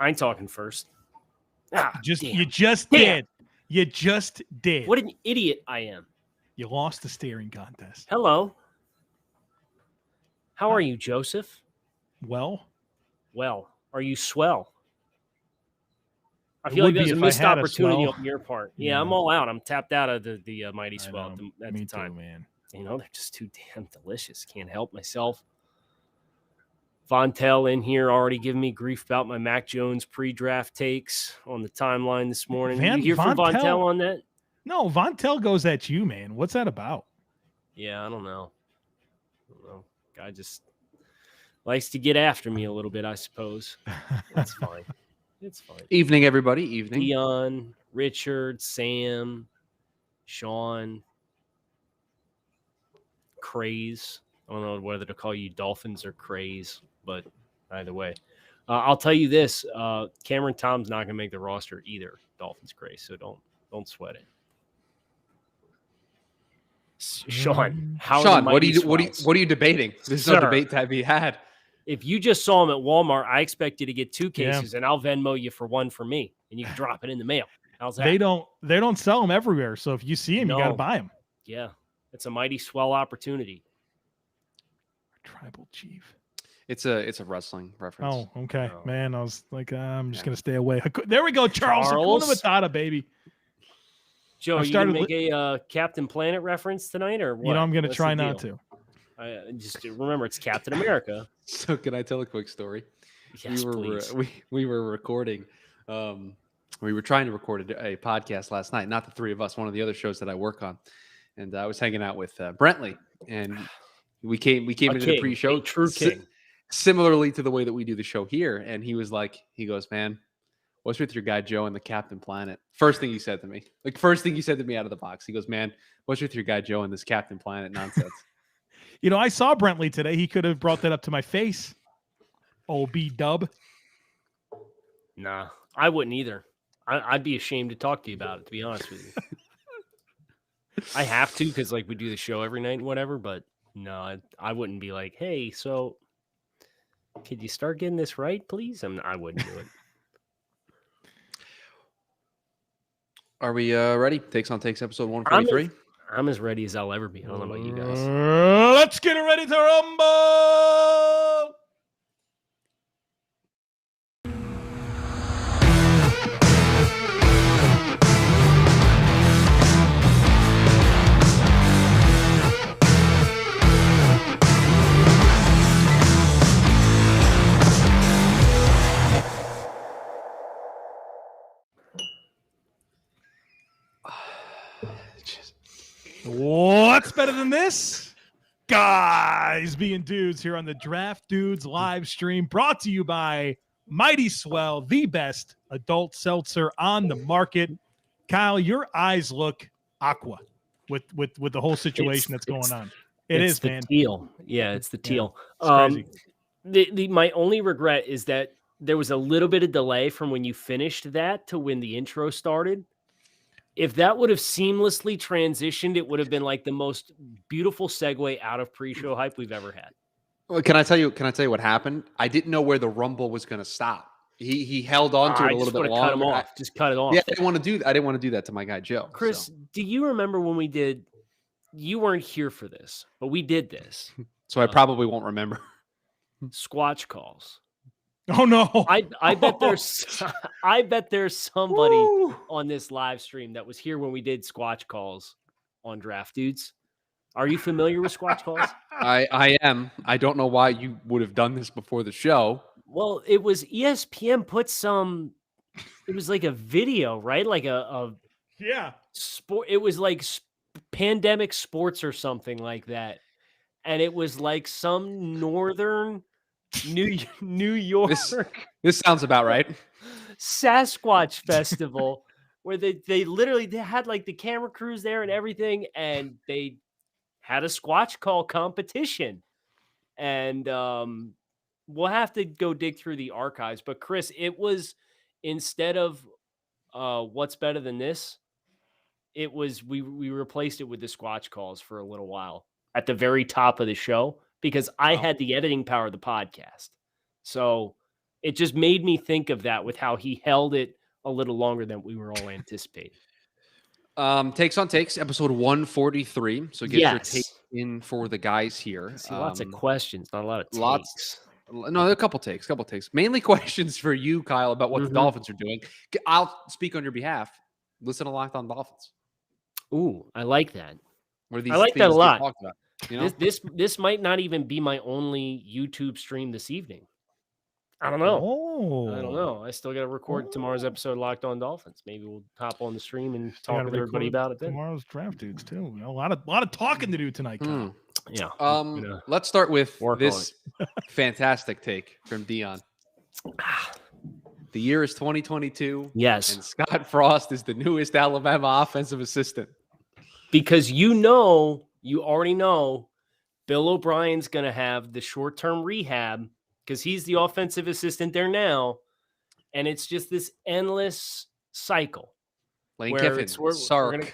I ain't talking first. Ah, You damn. just did. You just did. What an idiot I am. You lost the staring contest. Hello. How are you, Joseph? Well, are you swell? I It feel like would be there's a if I missed had a opportunity swell. on your part. Yeah. I'm all out. I'm tapped out of the Mighty I Swell know. at Me the time. too, man. You know, they're just too damn delicious. Can't help myself. Vontel in here already giving me grief about my Mac Jones pre-draft takes on the timeline this morning. You hear from Vontel on that? No, Vontel goes at you, man. What's that about? Yeah, I don't know. Guy just likes to get after me a little bit, I suppose. It's fine. It's fine. Evening, everybody. Evening. Dion, Richard, Sam, Sean, Craze. I don't know whether to call you Dolphins or Craze, but either way. I'll tell you this. Cameron Tom's not going to make the roster either, Dolphins Craze, so don't sweat it. Sean, what are you debating? There's no debate to be had. If you just saw him at Walmart, I expect you to get 2 cases, and I'll Venmo you for 1 for me, and you can drop it in the mail. How's that? They don't sell them everywhere, so if you see them, you got to buy them. Yeah, it's a mighty swell opportunity. Tribal chief. It's a wrestling reference. Oh, okay, man. I was like, I'm just gonna stay away. There we go, Charles. Hakuna Matata, baby. Joe, are you going to make a Captain Planet reference tonight, or what? You know, I'm going to try not to. Just remember, it's Captain America. So can I tell a quick story? Yes, please. We were recording. We were trying to record a podcast last night. Not the three of us. One of the other shows that I work on, and I was hanging out with Brentley, and we came into the pre-show. True king. Similarly to the way that we do the show here, and he goes, man, what's with your guy Joe and the Captain Planet? First thing he said to me out of the box. He goes, man, what's with your guy Joe and this Captain Planet nonsense? You know, I saw Brentley today. He could have brought that up to my face. Oh, B-dub. Nah, I wouldn't either. I'd be ashamed to talk to you about it, to be honest with you. I have to because, like, we do the show every night and whatever, but no, I wouldn't be like, hey, so could you start getting this right, please? I wouldn't do it. Are we ready? Takes on Takes, episode 143. I'm as ready as I'll ever be. I don't know about you guys. Let's get ready to rumble. What's better than this? Guys being dudes here on the Draft Dudes live stream, brought to you by Mighty Swell, the best adult seltzer on the market. Kyle, your eyes look aqua with the whole situation that's going on. It's the man. Teal. Yeah, it's the teal. Crazy. My only regret is that there was a little bit of delay from when you finished that to when the intro started. If that would have seamlessly transitioned, it would have been like the most beautiful segue out of pre-show hype we've ever had. Well, can I tell you what happened? I didn't know where the rumble was going to stop. He held on to it a little bit longer. Cut him off. Just cut it off. Yeah, I didn't want to do that to my guy Joe. Chris, do you remember when we did? You weren't here for this, but we did this. So I probably won't remember. Squatch calls. Oh no! I bet there's somebody on this live stream that was here when we did Squatch calls on Draft Dudes. Are you familiar with Squatch calls? I am. I don't know why you would have done this before the show. Well, it was ESPN put some. It was like a video, right? Like a sport. It was like pandemic sports or something like that, and it was like some northern. New York. This sounds about right. Sasquatch Festival, where they literally had like the camera crews there and everything, and they had a Squatch call competition. And we'll have to go dig through the archives. But Chris, it was instead of what's better than this, it was we replaced it with the Squatch calls for a little while at the very top of the show. Because I had the editing power of the podcast. So It just made me think of that with how he held it a little longer than we were all anticipating. Takes on takes, episode 143. So get your take Yes. in for the guys here. See, lots of questions, not a lot of takes. Lots. No, a couple takes. Mainly questions for you, Kyle, about what the Dolphins are doing. I'll speak on your behalf. Listen to Locked On Dolphins. Ooh, I like that. What are these I like that a things get lot. talked about, you know? This might not even be my only YouTube stream this evening. I don't know. Oh, I don't know. I still got to record tomorrow's episode of Locked On Dolphins. Maybe we'll hop on the stream and I talk gotta with everybody record about it then. Tomorrow's draft dudes too. You know, a lot of talking to do tonight, Kyle. Yeah. Let's start with work on this fantastic take from Dion. The year is 2022. Yes. And Scott Frost is the newest Alabama offensive assistant. Because you already know Bill O'Brien's going to have the short-term rehab because he's the offensive assistant there now. And it's just this endless cycle. Lane where Kiffin, we're Sark. going to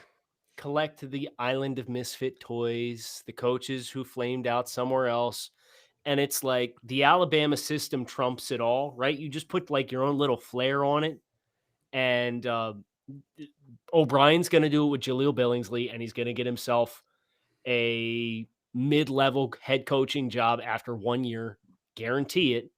collect the island of misfit toys, the coaches who flamed out somewhere else. And it's like the Alabama system trumps it all, right? You just put like your own little flair on it. And O'Brien's going to do it with Jaleel Billingsley, and he's going to get himself a mid-level head coaching job after 1 year. Guarantee it.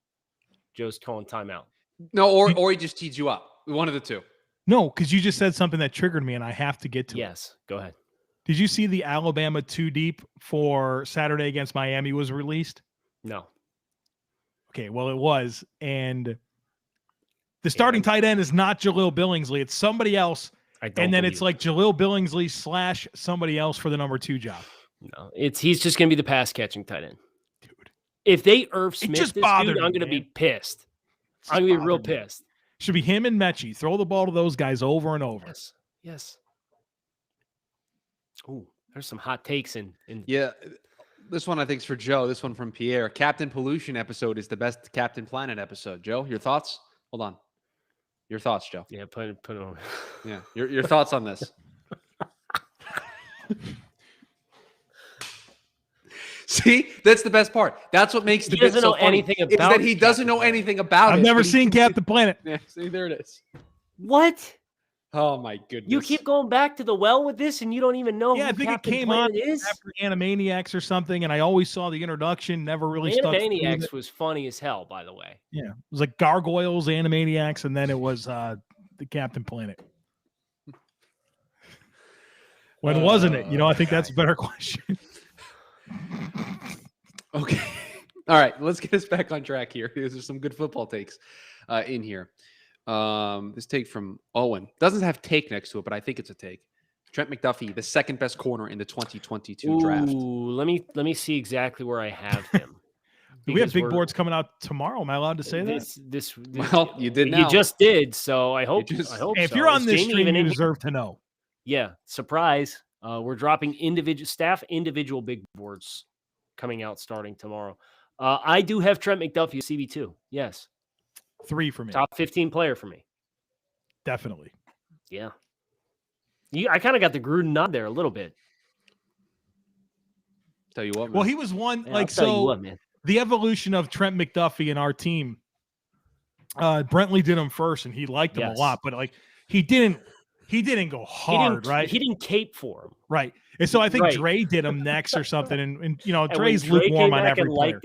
Joe's calling timeout. No, or he just teed you up. One of the two. No, because you just said something that triggered me, and I have to get to it. Yes, go ahead. Did you see the Alabama 2 deep for Saturday against Miami was released? No. Okay, well, it was. And the starting tight end is not Jaleel Billingsley. It's somebody else. And then it's like Jaleel Billingsley / somebody else for the number 2 job. No, he's just going to be the pass catching tight end. Dude. If they Irv Smith this dude, I'm going to be pissed. I'm going to be real pissed. Should be him and Mechie. Throw the ball to those guys over and over. Yes. Oh, there's some hot takes in. Yeah. This one I think is for Joe. This one from Pierre. Captain Pollution episode is the best Captain Planet episode. Joe, your thoughts? Hold on. Your thoughts, Joe. Yeah, put it on. Yeah. Your thoughts on this. See, that's the best part. That's what makes the bit so funny. Is that he doesn't know anything about it. I've never seen Captain Planet. Yeah, see, there it is. What? Oh my goodness! You keep going back to the well with this, and you don't even know. Yeah, I think Captain it came Planet on after Animaniacs or something, and I always saw the introduction. Never really stuck. Animaniacs was funny as hell, by the way. Yeah, it was like Gargoyles, Animaniacs, and then it was the Captain Planet. When wasn't it? You know, I think that's a better question. Okay. All right. Let's get us back on track here. There's some good football takes in here. This take from Owen doesn't have take next to it, but I think it's a take. Trent McDuffie, the second best corner in the 2022 draft. Ooh, let me see exactly where I have him. We have big boards coming out tomorrow. Am I allowed to say that? This well, you did now. You just did, so I hope. I hope if so. you're on this stream, you deserve to know. Yeah, surprise. We're dropping individual big boards coming out starting tomorrow. I do have Trent McDuffie CB2. Yes. 3 for me. Top 15 player for me. Definitely. Yeah. I kind of got the Gruden nod there a little bit. Tell you what, man. Well, he was one Yeah, man. The evolution of Trent McDuffie in our team. Brentley did him first, and he liked him a lot, but like he didn't go hard, right? He didn't cape for him. Right. And so I think Dre did him next or something. And you know, Dre's lukewarm on every player.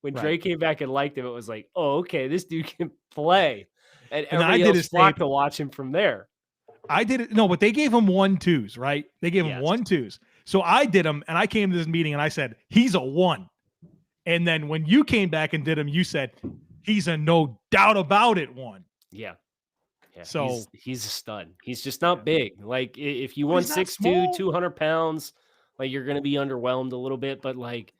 When Dre came back and liked him, it was like, oh, okay, this dude can play. And I everybody else flocked to watch him from there. I did it. No, but they gave him 1-2s, right? They gave him 1-2s. So I did them, and I came to this meeting, and I said, he's a 1. And then when you came back and did him, you said, he's a no doubt about it 1. Yeah. Yeah, so he's a stud. He's just not big. Like if you want 6'2", 200 pounds, like you're going to be underwhelmed a little bit. But like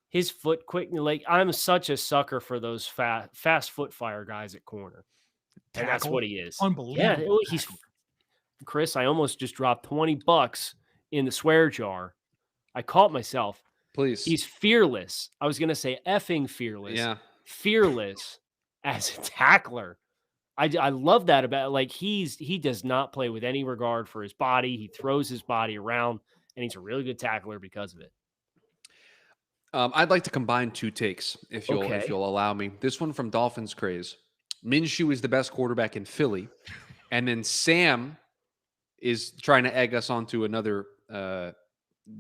his foot quick, like I'm such a sucker for those fast foot fire guys at corner. And that's what he is. Unbelievable. Yeah, Chris. I almost just dropped $20 in the swear jar. I caught myself. Please. He's fearless. I was going to say effing fearless. Yeah. Fearless as a tackler. I love that about like he does not play with any regard for his body. He throws his body around, and he's a really good tackler because of it. I'd like to combine two takes, if Okay. you'll allow me. This one from Dolphins Craze. Minshew is the best quarterback in Philly, and then Sam is trying to egg us onto another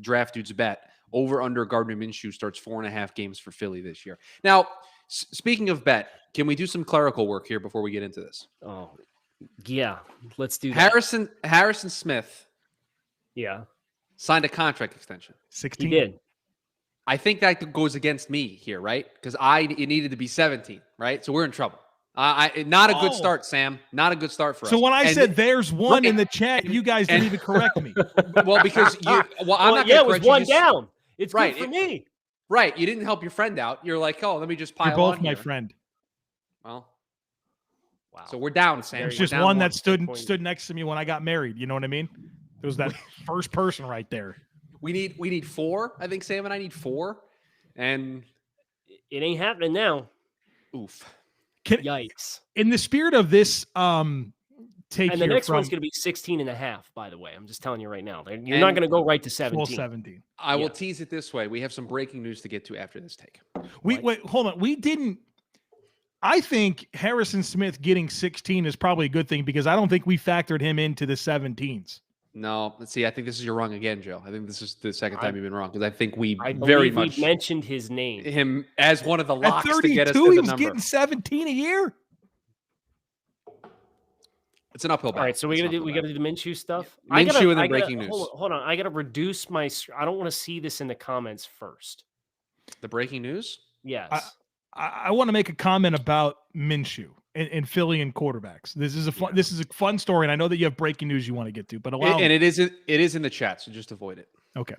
draft dude's bet. Over under Gardner Minshew starts 4.5 games for Philly this year. Now, speaking of bet, can we do some clerical work here before we get into this? Oh, yeah. Let's do that. Harrison Smith Yeah, signed a contract extension. 16. he did. I think that goes against me here, right? Because it needed to be 17, right? So we're in trouble. Not a good start, Sam. Not a good start for us. So when I And said there's one in the right. chat, you guys didn't even correct me. well, because I'm not yeah, gonna it was correct you, one just- down. It's Right, good for me. Right. You didn't help your friend out. You're like, oh, let me just pile You're both on my here. friend. Well, Wow. so we're down, Sam. There's We're just down one that Point. stood next to me when I got married. You know what I mean? There was that first person right there. We need 4. I think Sam and I need 4. And It ain't happening now. oof. Yikes. In the spirit of this take And the here next from one's going to be 16 and a half, by the way. I'm just telling you right now. You're And- not going to go right to full 17. 17. I will Yeah. tease it this way. We have some breaking news to get to after this take. Wait, hold on. We didn't. I think Harrison Smith getting 16 is probably a good thing because I don't think we factored him into the 17s. No, let's see. I think this is you're wrong again, Joe. I think this is the second time you've been wrong because I think I very believe much we mentioned his name. him as one of the At locks to 32, get us to he the was number. getting 17 a year. It's an uphill All battle. right, so we It's got an to uphill do the Minshew stuff. Minshew and then breaking news. Hold on. I got to reduce my. I don't want to see this in the comments first. battle. The breaking news. Yes. I want to make a comment about Minshew and Philly and quarterbacks. This is a fun story, and I know that you have breaking news you want to get to, but allow And it is in the chat, so just avoid it. Okay.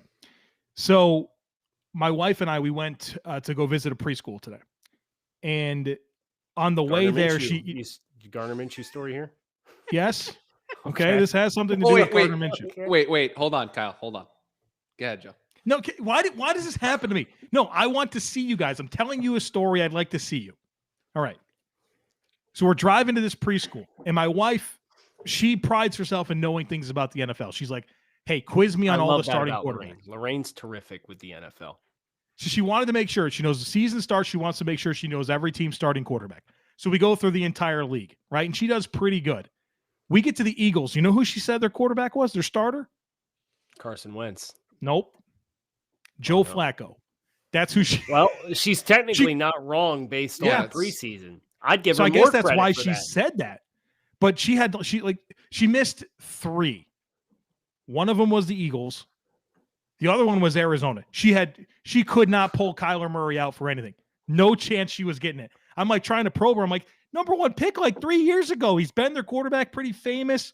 So my wife and I, we went to go visit a preschool today. And on the way Gardner there, Minshew. Garner Minshew story here. yes. Okay. This has something to Oh, do wait, with Gardner Minshew. Okay. Wait. Hold on, Kyle. Hold on. Go ahead, Joe. No, why does this happen to me? No, I want to see you guys. I'm telling you a story. I'd like to see you. All right. So we're driving to this preschool, and my wife, she prides herself in knowing things about the NFL. She's like, hey, quiz me on I all love the that starting about quarterbacks. Lorraine's terrific with the NFL. So she wanted to make sure she knows the season starts. She wants to make sure she knows every team starting quarterback. So we go through the entire league, right? And she does pretty good. We get to the Eagles. You know who she said their quarterback was, their starter? Carson Wentz. Nope. Joe no. Flacco. That's who she. Well, she's technically not wrong based Yeah, on it's- preseason. I'd give So her I more guess that's credit why for she that. said that. But she missed 3. One of them was the Eagles. The other one was Arizona. She could not pull Kyler Murray out for anything. No chance she was getting it. I'm like trying to probe her. I'm like, number 1 pick like 3 years ago. He's been their quarterback, pretty famous.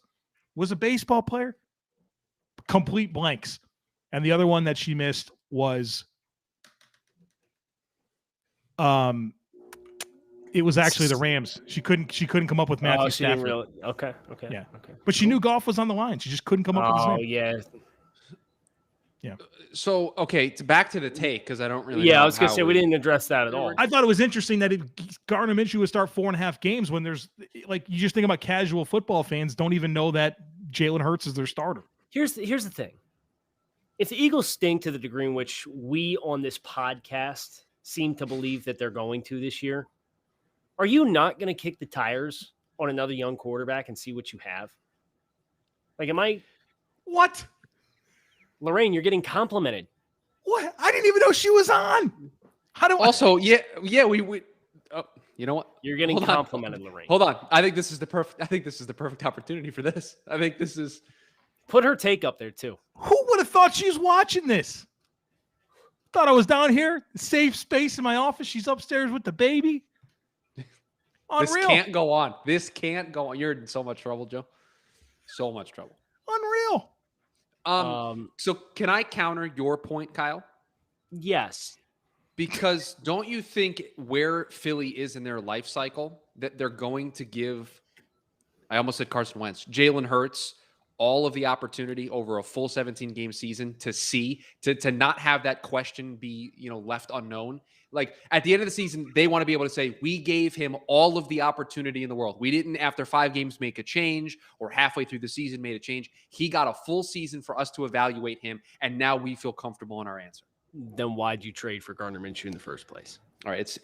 Was a baseball player. Complete blanks. And the other one that she missed was it was actually the Rams. She couldn't come up with Matthew She didn't Stafford. really. Okay. Yeah. Okay. But she knew golf was on the line. She just couldn't come up with his Oh name. yeah. So okay, back to the take because I don't really. Yeah, know I was gonna how say we didn't address that at all. I thought it was interesting that Gardner Minshew would start 4.5 games when there's like you just think about casual football fans don't even know that Jalen Hurts is their starter. Here's the thing. If the Eagles stink to the degree in which we on this podcast seem to believe that they're going to this year, are you not going to kick the tires on another young quarterback and see what you have? Like, am I What? Lorraine? You're getting complimented. What? I didn't even know she was on. How do I? Also, yeah, we. Oh, you know what? You're getting Hold on. complimented, Lorraine. Hold on. I think this is the perfect opportunity for this. I think this is. Put her take up there too. Who would have thought she's watching this? Thought I was down here, safe space in my office. She's upstairs with the baby. Unreal. This can't go on. This can't go on. You're in so much trouble, Joe. So much trouble. Unreal. So can I counter your point, Kyle? Yes. Because don't you think where Philly is in their life cycle that they're going to give, I almost said Carson Wentz, Jalen Hurts, all of the opportunity over a full 17-game season to not have that question be, left unknown. Like at the end of the season, they want to be able to say, we gave him all of the opportunity in the world. We didn't, after 5 games, make a change or halfway through the season made a change. He got a full season for us to evaluate him. And now we feel comfortable in our answer. then why'd you trade for Gardner Minshew in the first place? All right,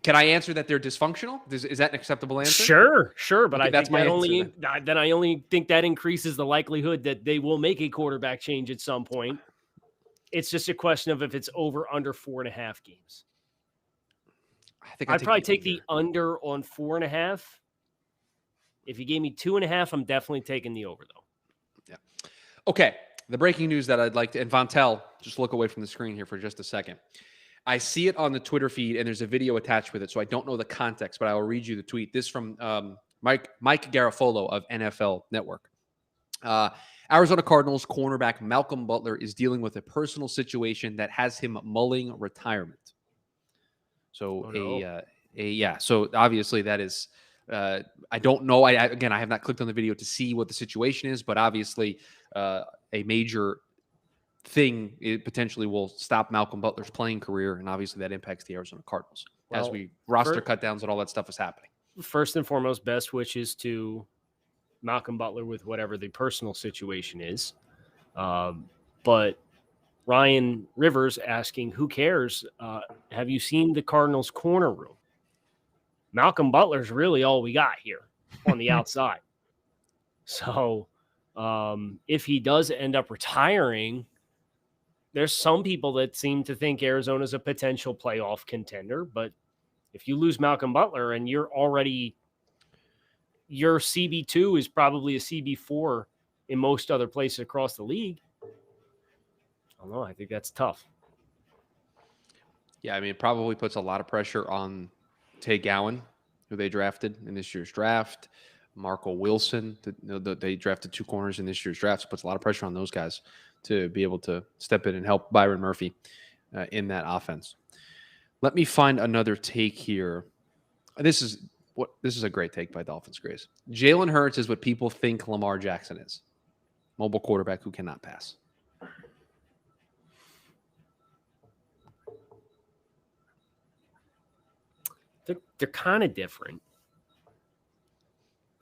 can I answer that they're dysfunctional? Is that an acceptable answer? Sure, but Okay, I that's think my that answer then I only think that increases the likelihood that they will make a quarterback change at some point. It's just a question of if it's over under 4.5 games. I think I'd probably take the under on 4.5. If you gave me 2.5, I'm definitely taking the over though. Yeah. Okay. The breaking news that I'd like to, and Vontel, just look away from the screen here for just a second. I see it on the Twitter feed, and there's a video attached with it, so I don't know the context, but I will read you the tweet. This from Mike Garafolo of NFL Network. Arizona Cardinals cornerback Malcolm Butler is dealing with a personal situation that has him mulling retirement. So so obviously that is. I don't know. I have not clicked on the video to see what the situation is, but obviously a major thing it potentially will stop Malcolm Butler's playing career, and obviously that impacts the Arizona Cardinals as we roster cutdowns and all that stuff is happening. First and foremost, best wishes to Malcolm Butler with whatever the personal situation is. But Ryan Rivers asking, who cares? Have you seen the Cardinals corner room? Malcolm Butler's really all we got here on the outside. So if he does end up retiring, there's some people that seem to think Arizona's a potential playoff contender. But if you lose Malcolm Butler and your CB2 is probably a CB4 in most other places across the league, I don't know. I think that's tough. Yeah, I mean, it probably puts a lot of pressure on Tay Gowan, who they drafted in this year's draft. Marco Wilson, they drafted 2 corners in this year's draft. So it puts a lot of pressure on those guys to be able to step in and help Byron Murphy in that offense. Let me find another take here. This is a great take by Dolphins Grace. Jalen Hurts is what people think Lamar Jackson is. Mobile quarterback who cannot pass. They're kind of different.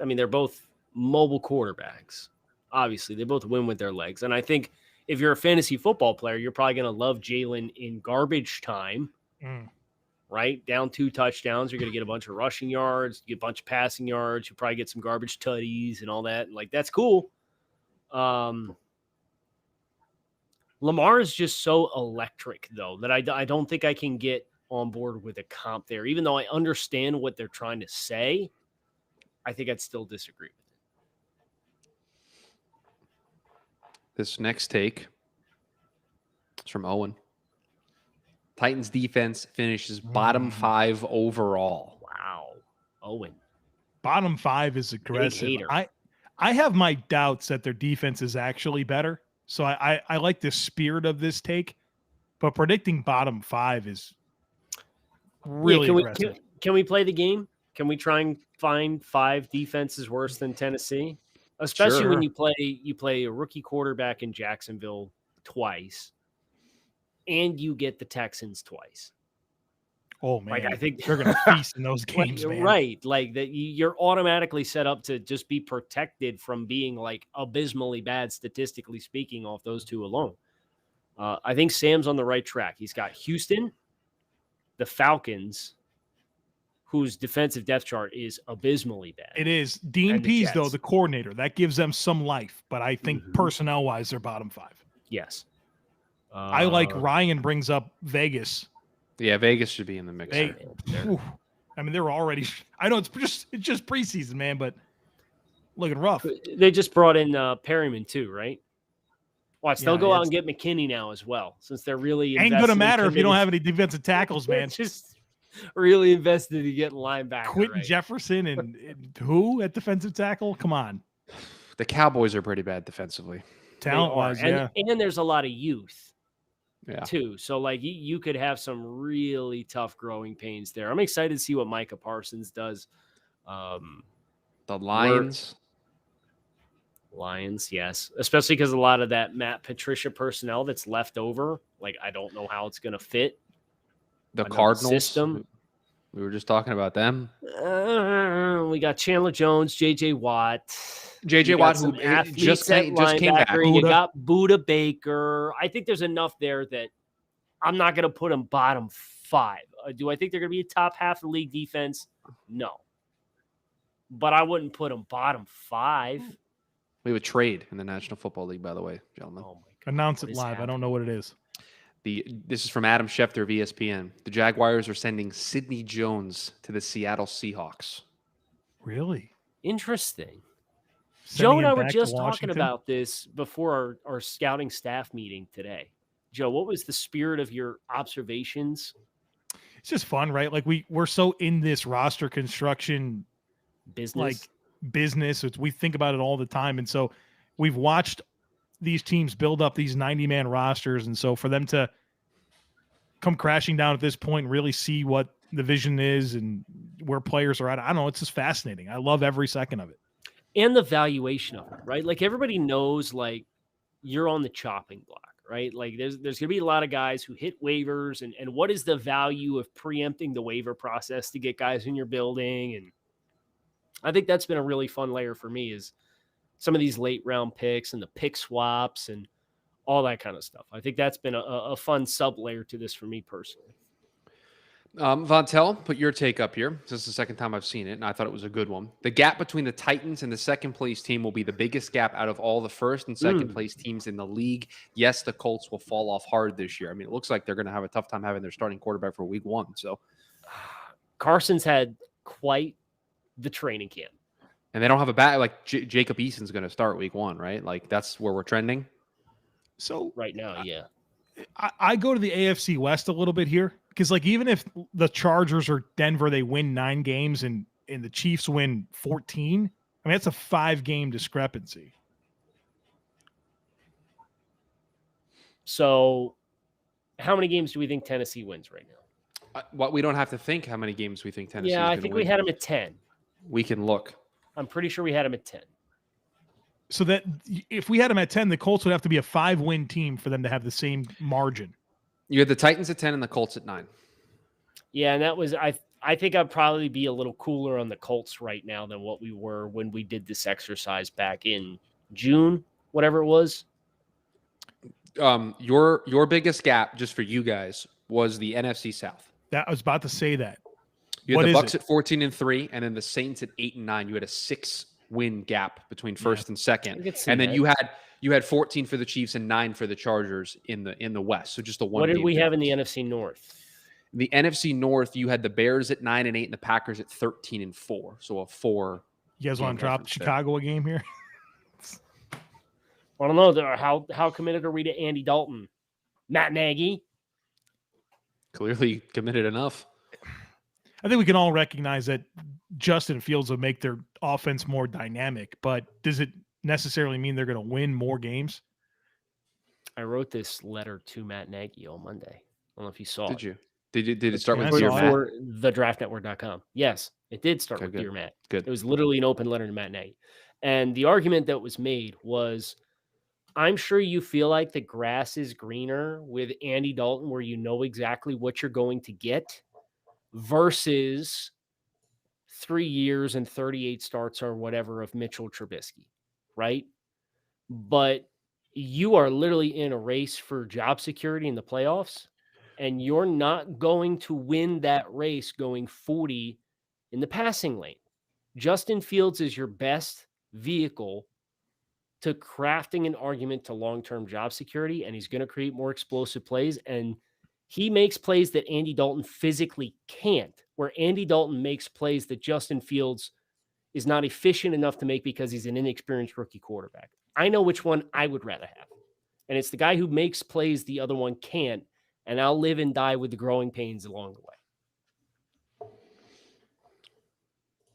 I mean, they're both mobile quarterbacks. Obviously, they both win with their legs. And I think if you're a fantasy football player, you're probably going to love Jalen in garbage time, right? Down 2 touchdowns, you're going to get a bunch of rushing yards, get a bunch of passing yards. You probably get some garbage tutties and all that. Like, that's cool. Lamar is just so electric, though, that I don't think I can get on board with a comp there. Even though I understand what they're trying to say, I think I'd still disagree with it. This next take is from Owen. Titans defense finishes bottom 5 overall. Wow. Owen. Bottom 5 is aggressive. I have my doubts that their defense is actually better. So I like the spirit of this take, but predicting bottom 5 is really aggressive. Can we play the game? Can we try and find 5 defenses worse than Tennessee? Especially when you play a rookie quarterback in Jacksonville twice, and you get the Texans twice. Oh man, like, I think they're going to feast in those games, man. Right? Like that, you're automatically set up to just be protected from being like abysmally bad, statistically speaking, off those 2 alone. I think Sam's on the right track. He's got Houston, the Falcons, whose defensive depth chart is abysmally bad. It is. Dean Pease, though, the coordinator, that gives them some life. But I think personnel-wise, they're bottom 5. Yes. I like Ryan brings up Vegas. Yeah, Vegas should be in the mix. I mean, they're already – I know it's just preseason, man, but looking rough. They just brought in Perryman too, right? Watch, they'll go out and get McKinney now as well, since they're really ain't going to matter if you don't have any defensive tackles, man. Just really invested in getting linebacker. Quentin Jefferson and who at defensive tackle? Come on. The Cowboys are pretty bad defensively. Talent-wise, yeah. And there's a lot of youth. Yeah. Too. So like you could have some really tough growing pains there. I'm excited to see what Micah Parsons does. The Lions, yes, especially because a lot of that Matt Patricia personnel that's left over. Like I don't know how it's going to fit. The Cardinals system. We were just talking about them. We got Chandler Jones, J.J. Watt. JJ You got Watt, some who athletes just at came back. linebacker. You Buda. got Buda Baker. I think there's enough there that I'm not going to put them bottom 5. Do I think they're going to be a top half of the league defense? No. But I wouldn't put them bottom 5. We have a trade in the National Football League, by the way, gentlemen. Oh my God. Announce What it is live. I don't happening? know what it is. This is from Adam Schefter of ESPN. The Jaguars are sending Sidney Jones to the Seattle Seahawks. Really? Interesting. Sending Joe and him I were back to just talking Washington? about this before our scouting staff meeting today. Joe, what was the spirit of your observations? It's just fun, right? Like we're so in this roster construction Business? like business. We think about it all the time. And so we've watched these teams build up these 90-man rosters. And so for them to come crashing down at this point and really see what the vision is and where players are at, I don't know. It's just fascinating. I love every second of it. And the valuation of it, right? Like everybody knows, like you're on the chopping block, right? Like there's going to be a lot of guys who hit waivers, and what is the value of preempting the waiver process to get guys in your building? And I think that's been a really fun layer for me is some of these late round picks and the pick swaps and all that kind of stuff. I think that's been a fun sub layer to this for me personally. Vontel, put your take up here. This is the second time I've seen it, and I thought it was a good one. The gap between the Titans and the second place team will be the biggest gap out of all the first and second place teams in the league. Yes, the Colts will fall off hard this year. I mean, it looks like they're going to have a tough time having their starting quarterback for week 1. So Carson's had quite the training camp. And they don't have a bad, like Jacob Eason's going to start week 1, right? Like that's where we're trending. So Right now, yeah. I go to the AFC West a little bit here because, like, even if the Chargers or Denver, they win 9 games and the Chiefs win 14, I mean, that's a 5-game discrepancy. So how many games do we think Tennessee wins right now? Well, we don't have to think how many games we think Tennessee. Yeah, I think we had them at 10. We can look. I'm pretty sure we had them at 10. So that if we had them at 10, the Colts would have to be a 5-win team for them to have the same margin. You had the Titans at 10 and the Colts at 9. Yeah, and that was I think I'd probably be a little cooler on the Colts right now than what we were when we did this exercise back in June, whatever it was. Your biggest gap, just for you guys, was the NFC South. I was about to say that. You What had the is Bucs it? at 14-3, and then the Saints at 8-9. You had a 6-win gap between first and I second, could see and then that. you had 14 for the Chiefs and 9 for the Chargers in the West. So just a one. What did we have in the difference. NFC North? The NFC North, you had the Bears at 9-8 and the Packers at 13-4. So a 4. You guys want to Game drop difference there. Chicago a game here? I don't know. How committed are we to Andy Dalton? Matt Nagy? Clearly committed enough. I think we can all recognize that Justin Fields will make their offense more dynamic, but does it necessarily mean they're going to win more games? I wrote this letter to Matt Nagy on Monday. I don't know if you saw Did it. you? Did it start Yeah, with I Dear saw it. Matt? For thedraftnetwork.com. Yes, it did start Okay, with good. Dear Matt. Good. It was literally an open letter to Matt Nagy. And the argument that was made was, I'm sure you feel like the grass is greener with Andy Dalton, where you know exactly what you're going to get, versus 3 years and 38 starts or whatever of Mitchell Trubisky, right? But you are literally in a race for job security in the playoffs, and you're not going to win that race going 40 in the passing lane. Justin Fields is your best vehicle to crafting an argument to long-term job security, and he's going to create more explosive plays, and he makes plays that Andy Dalton physically can't, where Andy Dalton makes plays that Justin Fields is not efficient enough to make because he's an inexperienced rookie quarterback. I know which one I would rather have, and it's the guy who makes plays the other one can't, and I'll live and die with the growing pains along the way.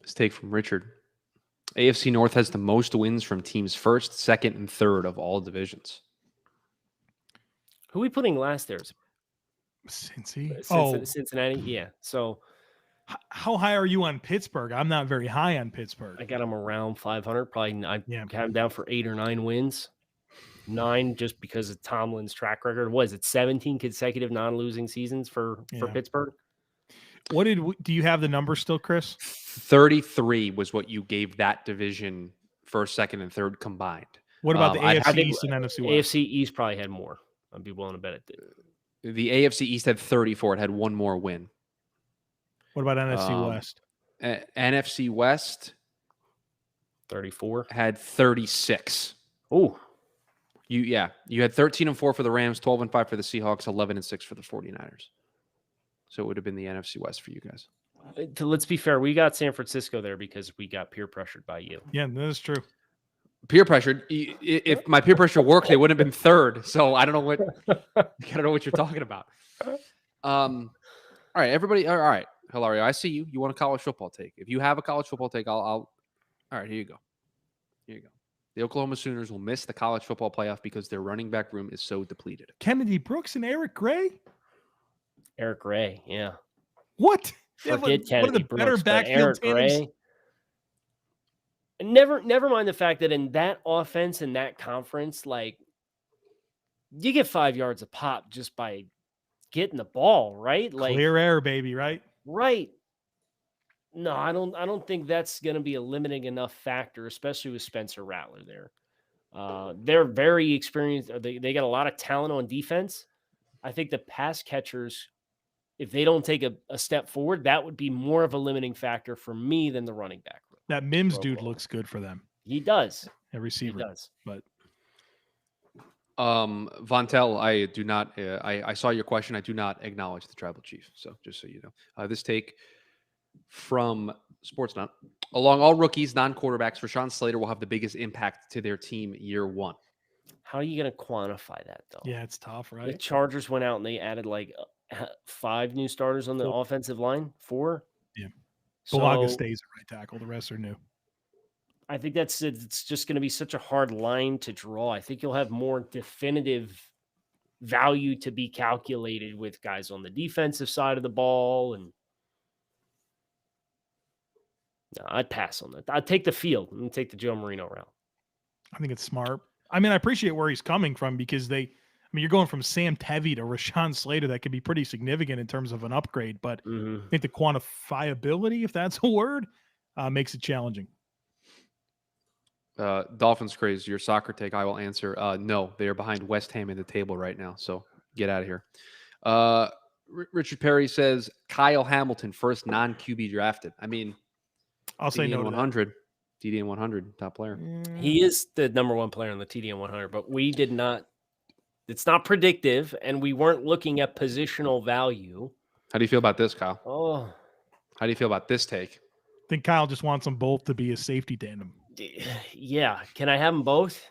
Let's take from Richard. AFC North has the most wins from teams first, second, and third of all divisions. Who are we putting last there? Cincy? Cincinnati? Yeah. So How high are you on Pittsburgh? I'm not very high on Pittsburgh. I got them around 500. Probably I Yeah. have them down for 8 or 9 wins. 9 just because of Tomlin's track record. Was it 17 consecutive non-losing seasons for Yeah. Pittsburgh? Do you have the number still, Chris? 33 was what you gave that division first, second, and third combined. What about the I AFC think East and NFC West? AFC East probably had more. I'd be willing to bet it did. The AFC East had 34. It had one more win. What about NFC West? NFC West 34. had 36. Oh, You had 13-4 for the Rams, 12-5 for the Seahawks, 11-6 for the 49ers. So it would have been the NFC West for you guys. let's be fair. We got San Francisco there because we got peer pressured by you. Yeah, that is true. Peer pressured. If my peer pressure worked, they would have been third. So I don't know what you're talking about. All right, everybody. All right, Hilario, I see you. You want a college football take? If you have a college football take, I'll. All right, here you go. Here you go. The Oklahoma Sooners will miss the college football playoff because their running back room is so depleted. Kennedy Brooks and Eric Gray? Eric Ray, yeah. What? Forget one of Kennedy the better Brooks, but backfield Eric tandems. Gray. And never mind the fact that in that offense, in that conference, like you get 5 yards a pop just by getting the ball, right? Like Clear air, baby, right? right. No, I don't think that's going to be a limiting enough factor, especially with Spencer Rattler there. They're very experienced. They got a lot of talent on defense. I think the pass catchers, if they don't take a step forward, that would be more of a limiting factor for me than the running back. That Mims dude Oklahoma. looks good for them. He does. A He receiver. does. But Vontel, I do not. I saw your question. I do not acknowledge the tribal chief. So just so you know, this take from Sportsnut: along all rookies, non-quarterbacks, Rashawn Slater will have the biggest impact to their team year one. How are you going to quantify that, though? yeah, it's tough, The right? Chargers went out and they added like 5 new starters on the Four. offensive line. 4. Yeah. So Bulaga stays at right tackle. The rest are new. I think it's just going to be such a hard line to draw. I think you'll have more definitive value to be calculated with guys on the defensive side of the ball. And no, I'd pass on that. I'd take the field and take the Joe Marino route. I think it's smart. I mean, I appreciate where he's coming from because you're going from Sam Tevy to Rashawn Slater. That could be pretty significant in terms of an upgrade. But I think the quantifiability, if that's a word, makes it challenging. Dolphins craze, your soccer take. I will answer. No, they are behind West Ham in the table right now. So get out of here. Richard Perry says Kyle Hamilton, first non-QB drafted. I mean, I'll say no to that. 100. TDN 100, top player. He is the number 1 player on the TDN 100, but we did not. It's not predictive, and we weren't looking at positional value. How do you feel about this, Kyle? Oh, How do you feel about this take? I think Kyle just wants them both to be a safety tandem. yeah. Can I have them both?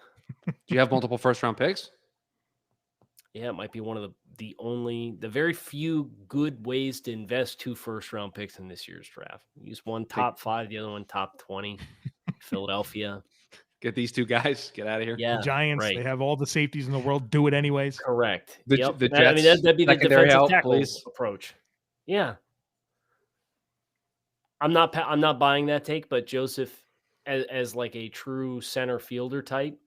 Do you have multiple first-round picks? Yeah, it might be one of the very few good ways to invest 2 first-round picks in this year's draft. Use one top 5, the other one top 20. Philadelphia. Get these two guys. Get out of here. Yeah, The Giants, right. they have all the safeties in the world. Do it anyways. Correct. The Yep. Jets, I mean, that'd be the secondary defensive help, tackle please. approach. Yeah. I'm not buying that take, but Joseph, as like a true center fielder type,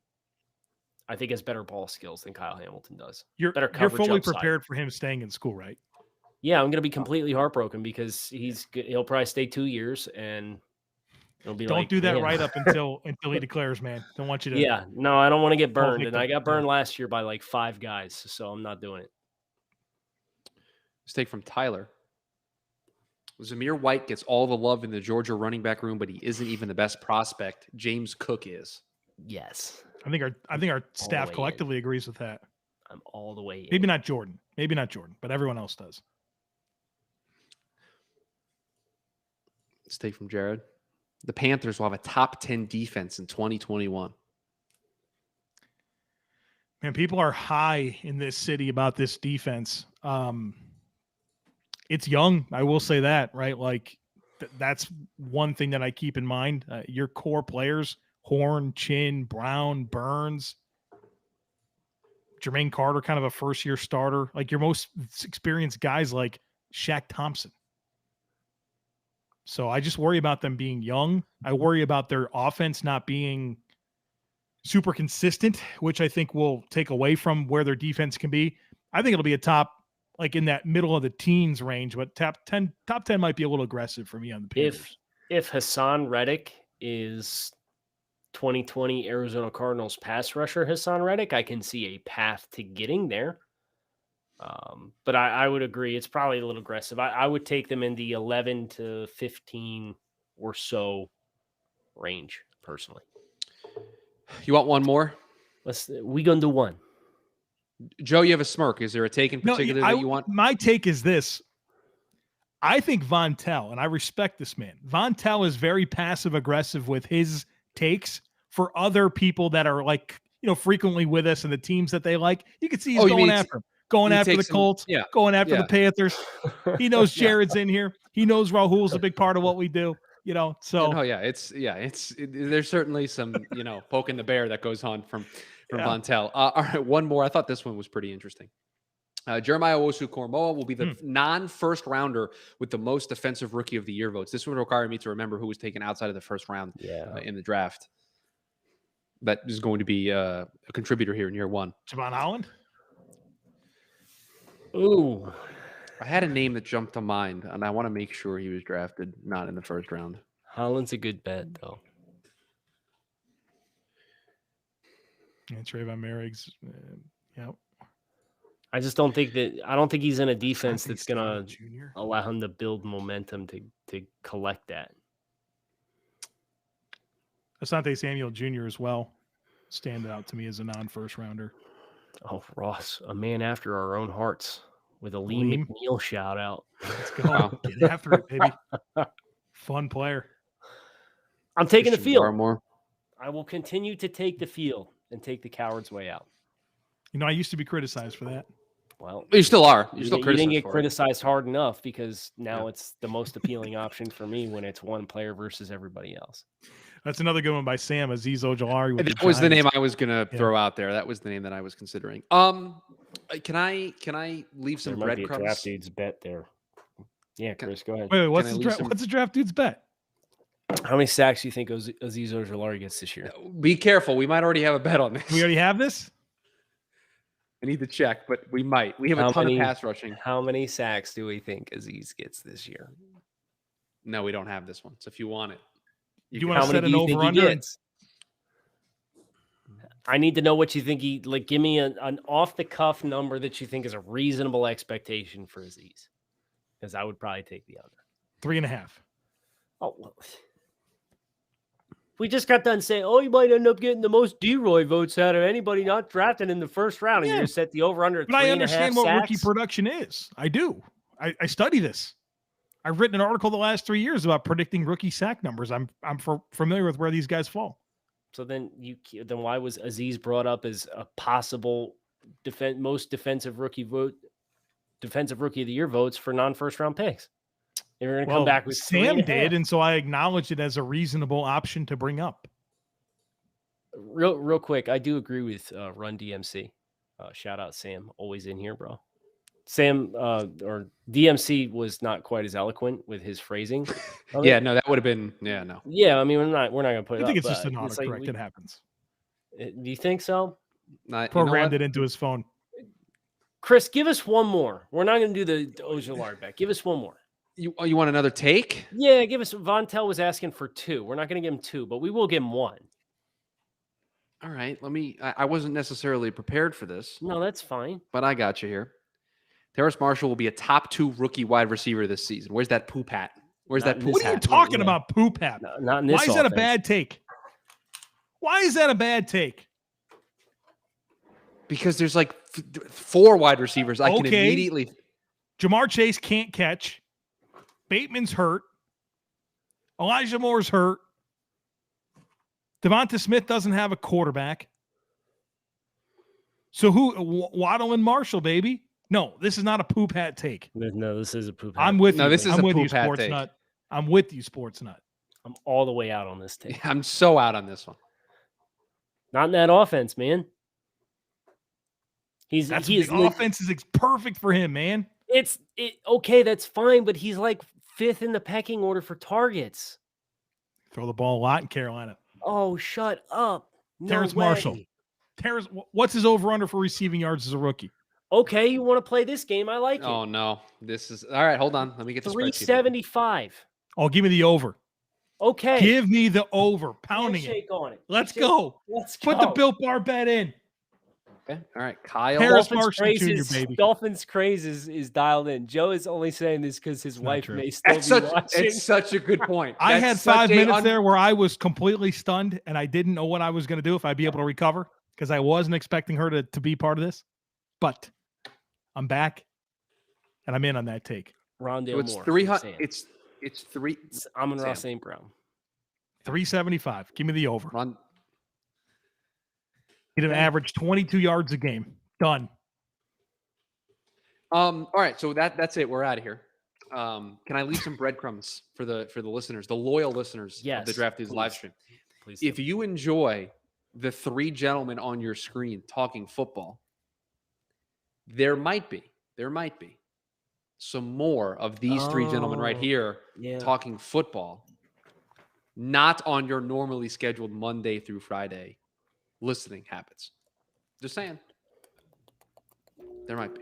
I think has better ball skills than Kyle Hamilton does. You're Better coverage fully upside. prepared for him staying in school, right? Yeah, I'm going to be completely heartbroken because he'll probably stay 2 years and it'll be Don't like, do that man. right up until he declares, man. Don't want you to. Yeah, no, I don't want to get burned. And victim. I got burned last year by like 5 guys, so I'm not doing it. Let's take from Tyler. Zamir White gets all the love in the Georgia running back room, but he isn't even the best prospect. James Cook is. Yes, I think our staff way in. collectively agrees with that. I'm all the way in. Maybe not Jordan, but everyone else does. Let's take from Jared. The Panthers will have a top 10 defense in 2021. Man, people are high in this city about this defense. It's young. I will say that, right? Like that's one thing that I keep in mind. Your core players, Horn, Chin, Brown, Burns, Jermaine Carter, kind of a first-year starter. Like your most experienced guys like Shaq Thompson. So I just worry about them being young. I worry about their offense not being super consistent, which I think will take away from where their defense can be. I think it'll be a top, like in that middle of the teens range, but top 10 might be a little aggressive for me on the Panthers. If Hassan Reddick is 2020 Arizona Cardinals pass rusher Hassan Reddick, I can see a path to getting there. But I would agree. It's probably a little aggressive. I would take them in the 11 to 15 or so range personally. You want one more? We gonna do one. Joe, you have a smirk. Is there a take in particular that you want? My take is this. I think Von Tell, and I respect this man. Von Tell is very passive aggressive with his takes for other people that are like, frequently with us and the teams that they like. You can see he's going after him. Going after the Colts, going after the Panthers. He knows Jared's in here. He knows Rahul's a big part of what we do. So there's certainly some poking the bear that goes on from Von Tell. All right, one more. I thought this one was pretty interesting. Jeremiah Owusu-Koramoah will be the non-first rounder with the most defensive rookie of the year votes. This would require me to remember who was taken outside of the first round in the draft. That is going to be a contributor here in year one. Javon Holland. Ooh. I had a name that jumped to mind, and I want to make sure he was drafted not in the first round. Holland's a good bet, though. Yeah, Trayvon Merrick's. Yep. I just don't think he's in a defense that's going to allow him to build momentum to collect that. Asante Samuel Jr. as well stand out to me as a non-first rounder. Oh, Ross, a man after our own hearts with a Lee McNeil shout out. Let's go. Get after it, baby. Fun player. I'm taking the field. I will continue to take the field and take the coward's way out. I used to be criticized for that. Well, you still are. You didn't get criticized hard enough because now it's the most appealing option for me when it's one player versus everybody else. That's another good one by Sam. Azeez Ojulari. That was the name I was going to throw out there. That was the name that I was considering. Can I leave some breadcrumbs? Draft dude's bet there. Yeah, Chris, go ahead. Wait, what's the draft dude's bet? How many sacks do you think Azeez Ojulari gets this year? Be careful. We might already have a bet on this. We already have this? I need to check, but we might. We have a ton of pass rushing. How many sacks do we think Azeez gets this year? No, we don't have this one. So if you want it. Do you want to set an over-under? I need to know what you think give me an off-the-cuff number that you think is a reasonable expectation for Azeez. Because I would probably take the under. 3.5. Oh, well. We just got done saying, you might end up getting the most D-Roy votes out of anybody not drafted in the first round. And you set the over-under at 3.5 sacks. But I understand what rookie production is. I do. I study this. I've written an article the last 3 years about predicting rookie sack numbers. I'm familiar with where these guys fall. So then why was Azeez brought up as a possible most defensive rookie of the year votes for non-first round picks? They were going to come back with Sam did, and so I acknowledged it as a reasonable option to bring up. Real quick, I do agree with Run DMC. Shout out Sam, always in here, bro. Sam or DMC was not quite as eloquent with his phrasing. No, that would have been no. Yeah, I mean we're not going to put it up. I think it's just an autocorrect. It happens. Do you think so? Programmed it into his phone. Chris, give us one more. We're not going to do the Ojulari bet. Give us one more. You want another take? Yeah, give us. Von Tell was asking for 2. We're not going to give him 2, but we will give him 1. All right. I wasn't necessarily prepared for this. No, that's fine. But I got you here. Terrace Marshall will be a top 2 rookie wide receiver this season. Where's that poop hat? What are you talking about, poop hat? Not in this Why is that a bad take? Why is that a bad take? Because there's 4 wide receivers I can immediately. Jamar Chase can't catch. Bateman's hurt. Elijah Moore's hurt. Devonta Smith doesn't have a quarterback. So Waddle and Marshall, baby. No, this is not a poop hat take. No, this is a poop hat. I'm with you. No, this is a poop hat Sports take. Nut. I'm with you, Sports Nut. I'm all the way out on this take. I'm so out on this one. Not in that offense, man. The offense is perfect for him, man. Okay, that's fine, but he's 5th in the pecking order for targets. Throw the ball a lot in Carolina. Oh, shut up. Terrace Marshall. What's his over-under for receiving yards as a rookie? Okay, you want to play this game? I like it. Oh, no. This is... All right, hold on. Let me get the 375. Oh, give me the over. Okay. Give me the over. Pounding it. Handshake on it. Let's Handshake. go. Let's Put go. the Built Bar bet in. Okay. All right. Kyle. Harris Dolphins Marshall craze Jr., is, baby. Dolphins craze is dialed in. Joe is only saying this because his not wife true. may still That's be such, watching. it's such a good point. I That's had such 5 a minutes there where I was completely stunned and I didn't know what I was going to do, if I'd be able to recover, because I wasn't expecting her to be part of this. But I'm back and I'm in on that take. Rondale So it's Moore. 300. It's three. It's Amon-Ra Sam. St. Brown. 375. Give me the over. Run. He'd have Okay. averaged 22 yards a game. Done. All right. So that's it. We're out of here. Can I leave some breadcrumbs for the listeners, the loyal listeners of the Yes, Draft Dudes please. live stream? Please. If you enjoy the three gentlemen on your screen talking football, there might be some more of these three gentlemen right Oh, here yeah. talking football, not on your normally scheduled Monday through Friday listening habits. Just saying. There might be.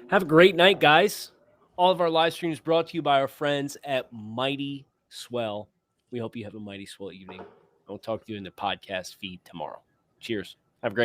Have a great night, guys. All of our live streams brought to you by our friends at Mighty Swell. We hope you have a mighty swell evening. I'll talk to you in the podcast feed tomorrow. Cheers. Have a great night.